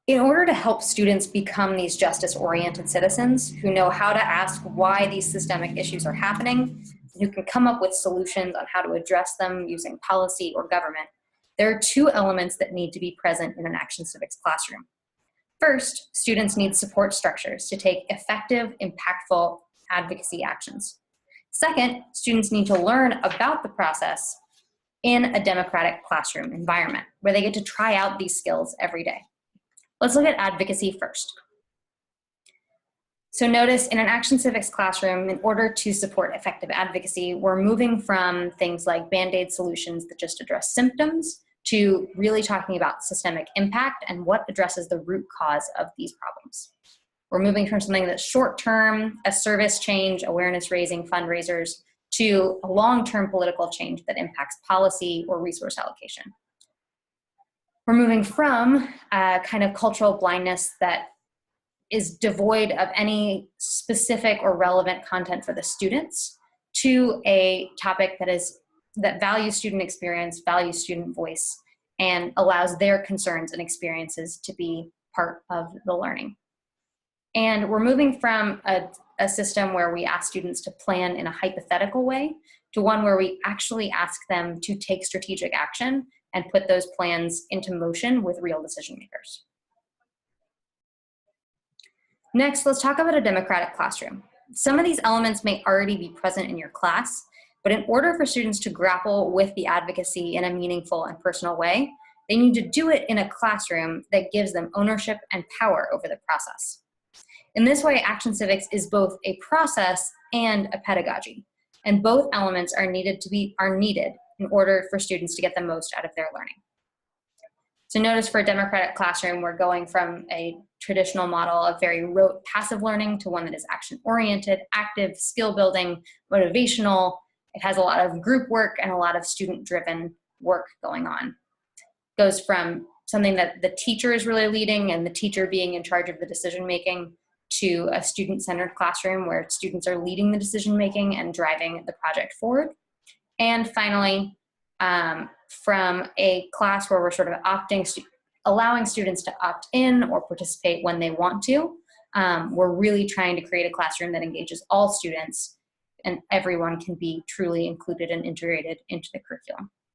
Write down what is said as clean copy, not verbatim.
In order to help students become these justice-oriented citizens who know how to ask why these systemic issues are happening, and who can come up with solutions on how to address them using policy or government, there are two elements that need to be present in an Action Civics classroom. First, students need support structures to take effective, impactful advocacy actions. Second, students need to learn about the process in a democratic classroom environment where they get to try out these skills every day. Let's look at advocacy first. So notice in an Action Civics classroom, in order to support effective advocacy, we're moving from things like Band-Aid solutions that just address symptoms to really talking about systemic impact and what addresses the root cause of these problems. We're moving from something that's short-term, a service change, awareness-raising, fundraisers, to a long-term political change that impacts policy or resource allocation. We're moving from a kind of cultural blindness that is devoid of any specific or relevant content for the students to a topic that values student experience, values student voice, and allows their concerns and experiences to be part of the learning. And we're moving from a system where we ask students to plan in a hypothetical way to one where we actually ask them to take strategic action and put those plans into motion with real decision makers. Next, let's talk about a democratic classroom. Some of these elements may already be present in your class, but in order for students to grapple with the advocacy in a meaningful and personal way, they need to do it in a classroom that gives them ownership and power over the process. In this way, Action Civics is both a process and a pedagogy, and both elements are needed in order for students to get the most out of their learning. So notice for a democratic classroom, we're going from a traditional model of very rote passive learning to one that is action-oriented, active, skill-building, motivational. It has a lot of group work and a lot of student-driven work going on. It goes from something that the teacher is really leading and the teacher being in charge of the decision-making to a student-centered classroom where students are leading the decision-making and driving the project forward. And finally, from a class where we're sort of allowing students to opt in or participate when they want to, we're really trying to create a classroom that engages all students and everyone can be truly included and integrated into the curriculum.